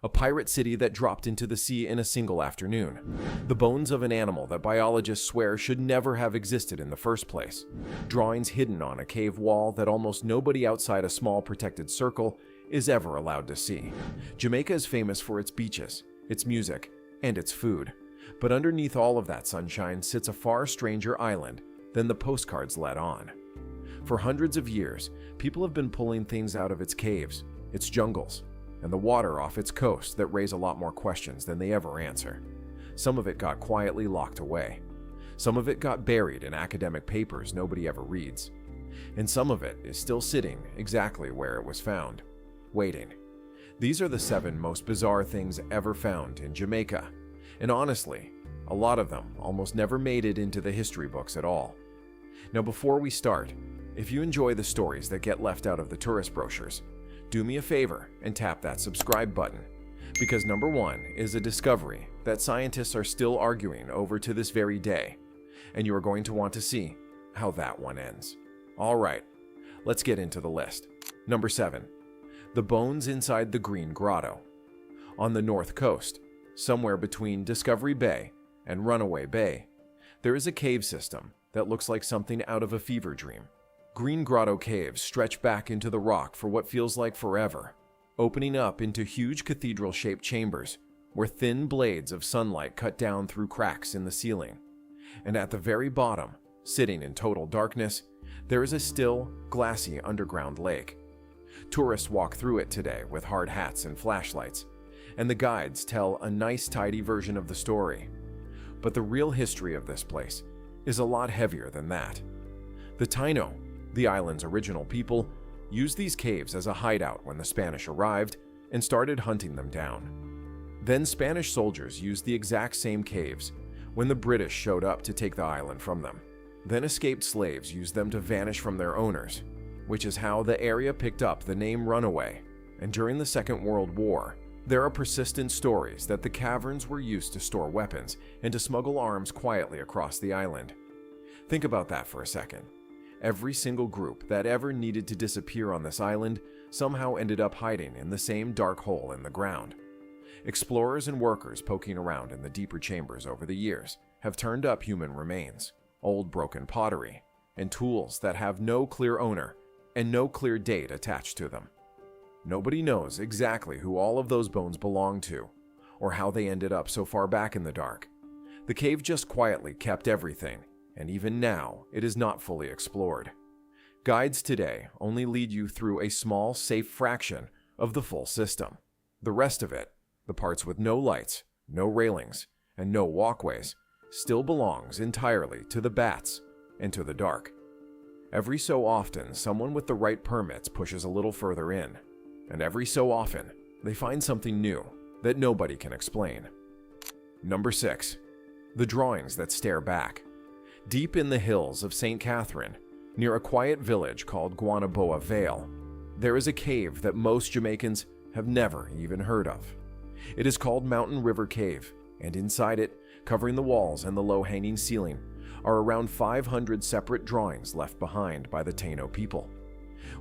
A pirate city that dropped into the sea in a single afternoon. The bones of an animal that biologists swear should never have existed in the first place. Drawings hidden on a cave wall that almost nobody outside a small protected circle is ever allowed to see. Jamaica is famous for its beaches, its music, and its food. But underneath all of that sunshine sits a far stranger island than the postcards let on. For hundreds of years, people have been pulling things out of its caves, its jungles, and the water off its coast that raise a lot more questions than they ever answer. Some of it got quietly locked away. Some of it got buried in academic papers nobody ever reads. And some of it is still sitting exactly where it was found, waiting. These are the 7 most bizarre things ever found in Jamaica. And honestly, a lot of them almost never made it into the history books at all. Now before we start, if you enjoy the stories that get left out of the tourist brochures, do me a favor and tap that subscribe button, because number 1 is a discovery that scientists are still arguing over to this very day, and you are going to want to see how that one ends. Alright, let's get into the list. Number 7. The bones inside the Green Grotto. On the north coast, somewhere between Discovery Bay and Runaway Bay, there is a cave system that looks like something out of a fever dream. Green Grotto caves stretch back into the rock for what feels like forever, opening up into huge cathedral-shaped chambers where thin blades of sunlight cut down through cracks in the ceiling. And at the very bottom, sitting in total darkness, there is a still, glassy underground lake. Tourists walk through it today with hard hats and flashlights, and the guides tell a nice, tidy version of the story. But the real history of this place is a lot heavier than that. The Taino, the island's original people, used these caves as a hideout when the Spanish arrived and started hunting them down. Then Spanish soldiers used the exact same caves when the British showed up to take the island from them. Then escaped slaves used them to vanish from their owners, which is how the area picked up the name Runaway. And during the Second World War, there are persistent stories that the caverns were used to store weapons and to smuggle arms quietly across the island. Think about that for a second. Every single group that ever needed to disappear on this island somehow ended up hiding in the same dark hole in the ground. Explorers and workers poking around in the deeper chambers over the years have turned up human remains, old broken pottery, and tools that have no clear owner and no clear date attached to them. Nobody knows exactly who all of those bones belong to, or how they ended up so far back in the dark. The cave just quietly kept everything, and even now, it is not fully explored. Guides today only lead you through a small, safe fraction of the full system. The rest of it, the parts with no lights, no railings, and no walkways, still belongs entirely to the bats and to the dark. Every so often, someone with the right permits pushes a little further in, and every so often, they find something new that nobody can explain. Number 6. The drawings that stare back. Deep in the hills of St. Catherine, near a quiet village called Guanaboa Vale, there is a cave that most Jamaicans have never even heard of. It is called Mountain River Cave, and inside it, covering the walls and the low-hanging ceiling, are around 500 separate drawings left behind by the Taino people.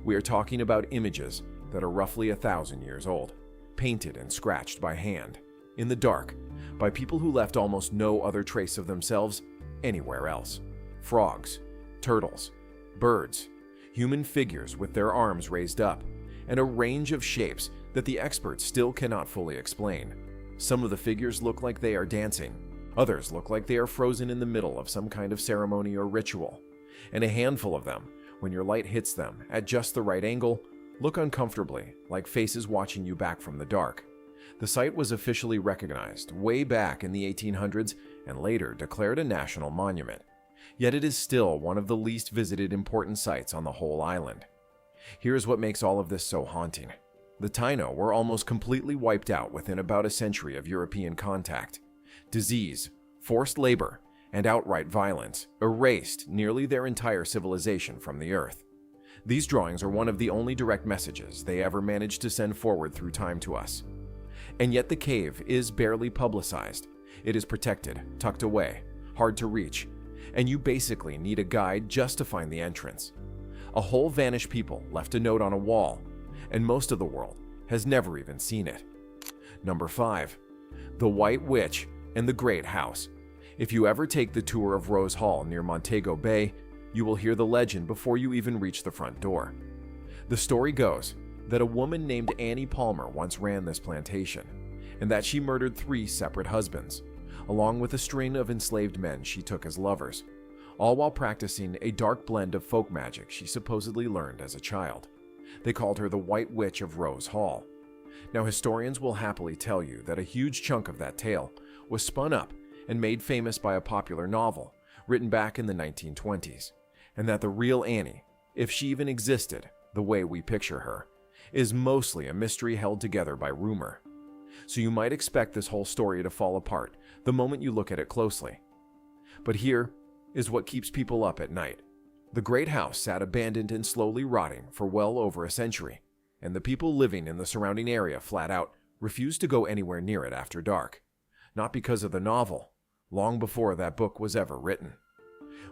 We are talking about images that are roughly 1,000 years old, painted and scratched by hand, in the dark, by people who left almost no other trace of themselves anywhere else. Frogs, turtles, birds, human figures with their arms raised up, and a range of shapes that the experts still cannot fully explain. Some of the figures look like they are dancing, others look like they are frozen in the middle of some kind of ceremony or ritual, and a handful of them, when your light hits them at just the right angle, look uncomfortably like faces watching you back from the dark. The site was officially recognized way back in the 1800s and later declared a national monument. Yet it is still one of the least visited important sites on the whole island. Here's what makes all of this so haunting. The Taino were almost completely wiped out within about a century of European contact. Disease, forced labor, and outright violence erased nearly their entire civilization from the earth. These drawings are one of the only direct messages they ever managed to send forward through time to us. And yet the cave is barely publicized. It is protected, tucked away, hard to reach, and you basically need a guide just to find the entrance. A whole vanished people left a note on a wall, and most of the world has never even seen it. Number 5. The White Witch and the Great House. If you ever take the tour of Rose Hall near Montego Bay, you will hear the legend before you even reach the front door. The story goes that a woman named Annie Palmer once ran this plantation, and that she murdered 3 separate husbands, along with a string of enslaved men she took as lovers, all while practicing a dark blend of folk magic she supposedly learned as a child. They called her the White Witch of Rose Hall. Now, historians will happily tell you that a huge chunk of that tale was spun up and made famous by a popular novel written back in the 1920s, and that the real Annie, if she even existed the way we picture her, is mostly a mystery held together by rumor. So you might expect this whole story to fall apart the moment you look at it closely. But here is what keeps people up at night. The Great House sat abandoned and slowly rotting for well over a century, and the people living in the surrounding area flat out refused to go anywhere near it after dark. Not because of the novel, long before that book was ever written.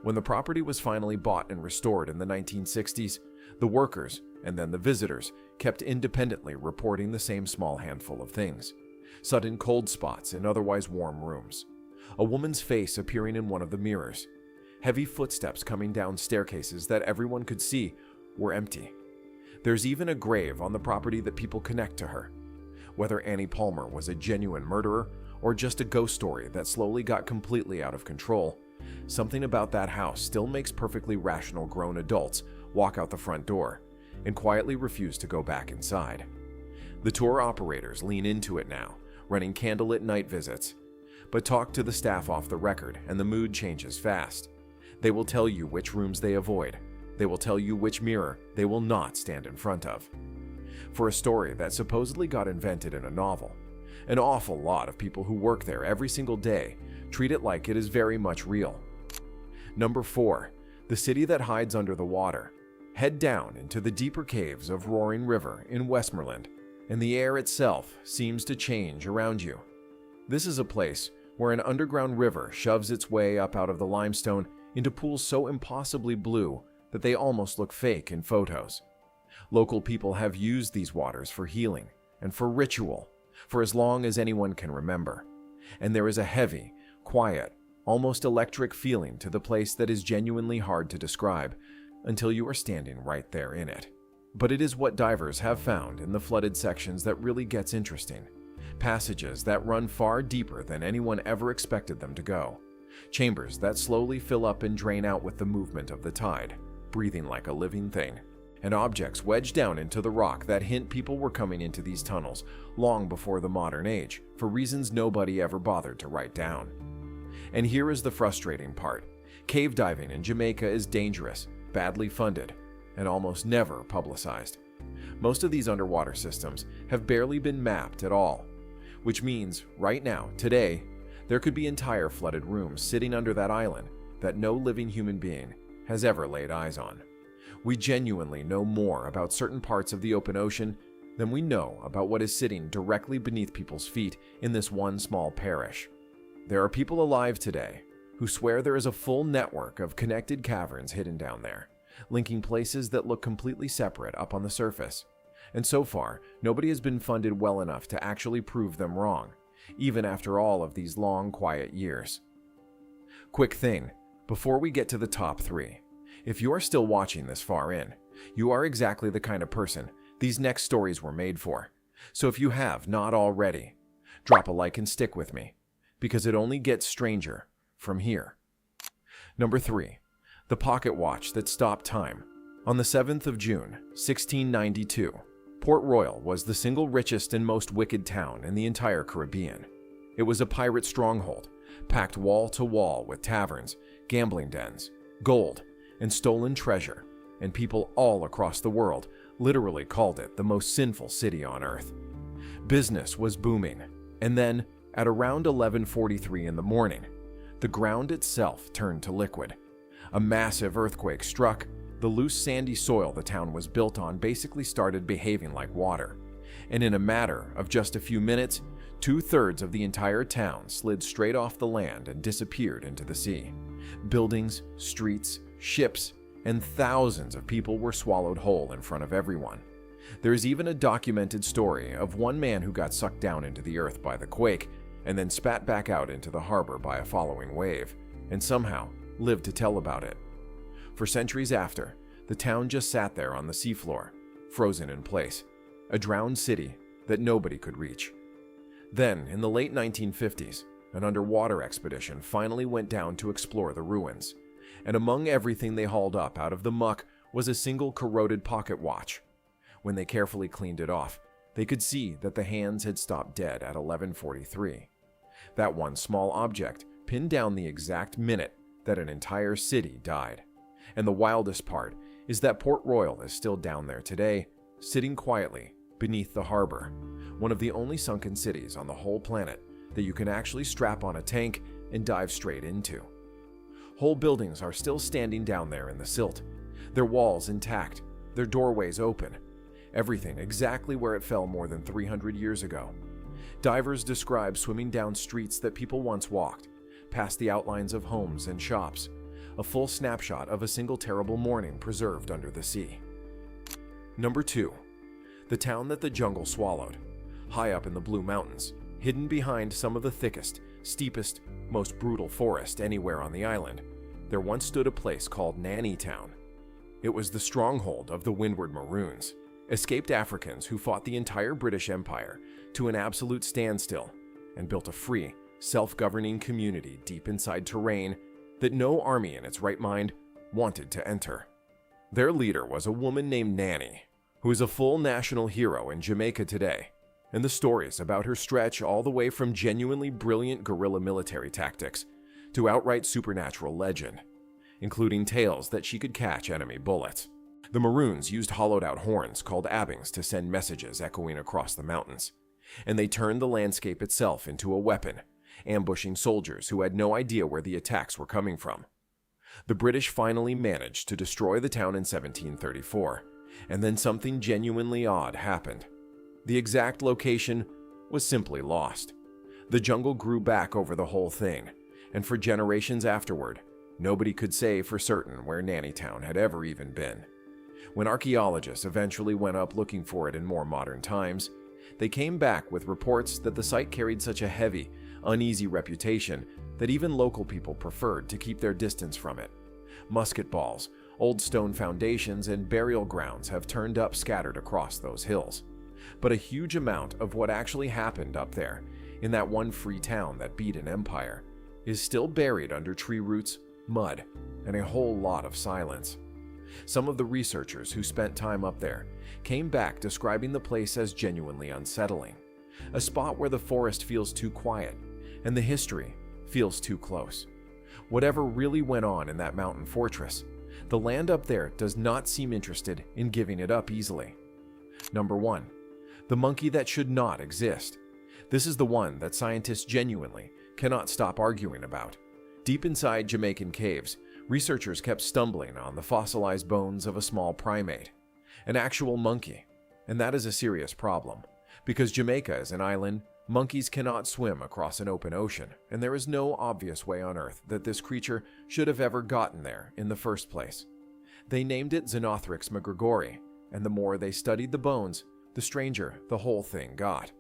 When the property was finally bought and restored in the 1960s, the workers and then the visitors kept independently reporting the same small handful of things. Sudden cold spots in otherwise warm rooms. A woman's face appearing in one of the mirrors. Heavy footsteps coming down staircases that everyone could see were empty. There's even a grave on the property that people connect to her. Whether Annie Palmer was a genuine murderer or just a ghost story that slowly got completely out of control, something about that house still makes perfectly rational grown adults walk out the front door and quietly refuse to go back inside. The tour operators lean into it now, running candlelit night visits. But talk to the staff off the record and the mood changes fast. They will tell you which rooms they avoid. They will tell you which mirror they will not stand in front of. For a story that supposedly got invented in a novel, an awful lot of people who work there every single day treat it like it is very much real. Number 4. The city that hides under the water. Head down into the deeper caves of Roaring River in Westmoreland, and the air itself seems to change around you. This is a place where an underground river shoves its way up out of the limestone into pools so impossibly blue that they almost look fake in photos. Local people have used these waters for healing and for ritual for as long as anyone can remember, and there is a heavy, quiet, almost electric feeling to the place that is genuinely hard to describe until you are standing right there in it. But it is what divers have found in the flooded sections that really gets interesting. Passages that run far deeper than anyone ever expected them to go. Chambers that slowly fill up and drain out with the movement of the tide, breathing like a living thing. And objects wedged down into the rock that hint people were coming into these tunnels long before the modern age, for reasons nobody ever bothered to write down. And here is the frustrating part. Cave diving in Jamaica is dangerous, badly funded, and almost never publicized. Most of these underwater systems have barely been mapped at all, which means right now, today, there could be entire flooded rooms sitting under that island that no living human being has ever laid eyes on. We genuinely know more about certain parts of the open ocean than we know about what is sitting directly beneath people's feet in this one small parish. There are people alive today who swear there is a full network of connected caverns hidden down there, linking places that look completely separate up on the surface. And so far, nobody has been funded well enough to actually prove them wrong, even after all of these long, quiet years. Quick thing, before we get to the top 3, if you are still watching this far in, you are exactly the kind of person these next stories were made for. So if you have not already, drop a like and stick with me, because it only gets stranger from here. Number 3. The pocket watch that stopped time. On the 7th of June, 1692, Port Royal was the single richest and most wicked town in the entire Caribbean. It was a pirate stronghold, packed wall to wall with taverns, gambling dens, gold, and stolen treasure, and people all across the world literally called it the most sinful city on earth. Business was booming, and then, at around 11:43 in the morning, the ground itself turned to liquid. A massive earthquake struck. The loose sandy soil the town was built on basically started behaving like water, and in a matter of just a few minutes, 2/3 of the entire town slid straight off the land and disappeared into the sea. Buildings, streets, ships, and thousands of people were swallowed whole in front of everyone. There is even a documented story of one man who got sucked down into the earth by the quake and then spat back out into the harbor by a following wave, and somehow lived to tell about it. For centuries after, the town just sat there on the seafloor, frozen in place, a drowned city that nobody could reach. Then, in the late 1950s, an underwater expedition finally went down to explore the ruins, and among everything they hauled up out of the muck was a single corroded pocket watch. When they carefully cleaned it off, they could see that the hands had stopped dead at 11:43. That one small object pinned down the exact minute that an entire city died. And the wildest part is that Port Royal is still down there today, sitting quietly beneath the harbor, one of the only sunken cities on the whole planet that you can actually strap on a tank and dive straight into. Whole buildings are still standing down there in the silt, their walls intact, their doorways open, everything exactly where it fell more than 300 years ago. Divers describe swimming down streets that people once walked, past the outlines of homes and shops, a full snapshot of a single terrible morning preserved under the sea. Number 2. The town that the jungle swallowed. High up in the Blue Mountains, hidden behind some of the thickest, steepest, most brutal forest anywhere on the island, there once stood a place called Nanny Town. It was the stronghold of the Windward Maroons, escaped Africans who fought the entire British Empire to an absolute standstill and built a free, self-governing community deep inside terrain that no army in its right mind wanted to enter. Their leader was a woman named Nanny, who is a full national hero in Jamaica today, and the stories about her stretch all the way from genuinely brilliant guerrilla military tactics to outright supernatural legend, including tales that she could catch enemy bullets. The Maroons used hollowed-out horns called abbings to send messages echoing across the mountains, and they turned the landscape itself into a weapon, ambushing soldiers who had no idea where the attacks were coming from. The British finally managed to destroy the town in 1734, and then something genuinely odd happened. The exact location was simply lost. The jungle grew back over the whole thing, and for generations afterward, nobody could say for certain where Nanny Town had ever even been. When archaeologists eventually went up looking for it in more modern times, they came back with reports that the site carried such a heavy, uneasy reputation that even local people preferred to keep their distance from it. Musket balls, old stone foundations, and burial grounds have turned up scattered across those hills. But a huge amount of what actually happened up there, in that one free town that beat an empire, is still buried under tree roots, mud, and a whole lot of silence. Some of the researchers who spent time up there came back describing the place as genuinely unsettling, a spot where the forest feels too quiet and the history feels too close. Whatever really went on in that mountain fortress, the land up there does not seem interested in giving it up easily. Number 1. The monkey that should not exist. This is the one that scientists genuinely cannot stop arguing about. Deep inside Jamaican caves, researchers kept stumbling on the fossilized bones of a small primate, an actual monkey, and that is a serious problem. Because Jamaica is an island, monkeys cannot swim across an open ocean, and there is no obvious way on Earth that this creature should have ever gotten there in the first place. They named it Xenothrix mcgregori, and the more they studied the bones, the stranger the whole thing got.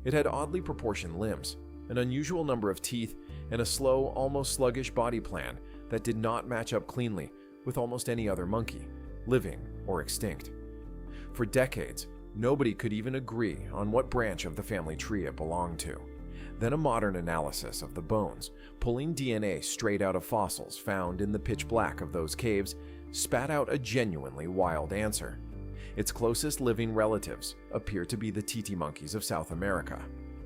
It had oddly proportioned limbs, an unusual number of teeth, and a slow, almost sluggish body plan that did not match up cleanly with almost any other monkey, living or extinct. For decades, nobody could even agree on what branch of the family tree it belonged to. Then a modern analysis of the bones, pulling DNA straight out of fossils found in the pitch black of those caves, spat out a genuinely wild answer. Its closest living relatives appear to be the titi monkeys of South America,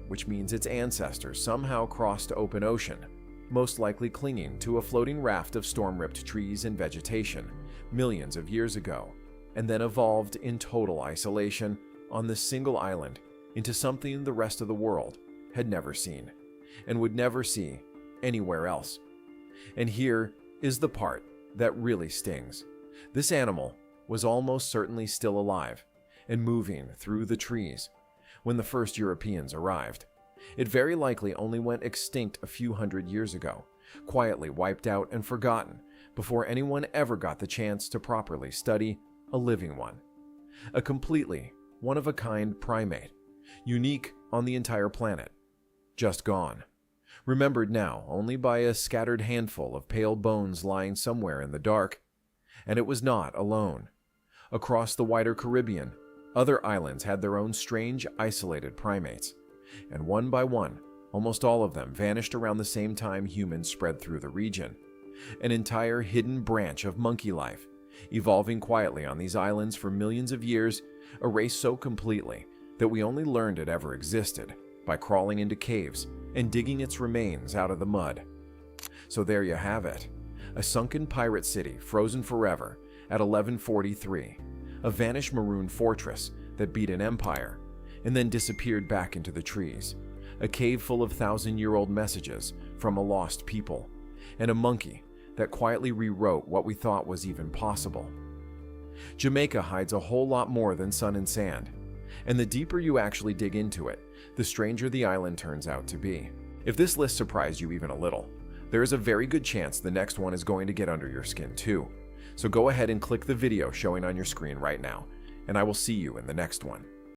which means its ancestors somehow crossed open ocean, most likely clinging to a floating raft of storm-ripped trees and vegetation millions of years ago, and then evolved in total isolation on this single island into something the rest of the world had never seen, and would never see anywhere else. And here is the part that really stings. This animal was almost certainly still alive and moving through the trees when the first Europeans arrived. It very likely only went extinct a few hundred years ago, quietly wiped out and forgotten before anyone ever got the chance to properly study a living one. A completely one-of-a-kind primate, unique on the entire planet, just gone. Remembered now only by a scattered handful of pale bones lying somewhere in the dark. And it was not alone. Across the wider Caribbean, other islands had their own strange, isolated primates. And one by one, almost all of them vanished around the same time humans spread through the region. An entire hidden branch of monkey life, evolving quietly on these islands for millions of years, erased so completely that we only learned it ever existed by crawling into caves and digging its remains out of the mud. So there you have it, a sunken pirate city frozen forever at 1143, a vanished maroon fortress that beat an empire and then disappeared back into the trees, a cave full of thousand-year-old messages from a lost people, and a monkey that quietly rewrote what we thought was even possible. Jamaica hides a whole lot more than sun and sand, and the deeper you actually dig into it, the stranger the island turns out to be. If this list surprised you even a little, there is a very good chance the next one is going to get under your skin too. So go ahead and click the video showing on your screen right now, and I will see you in the next one.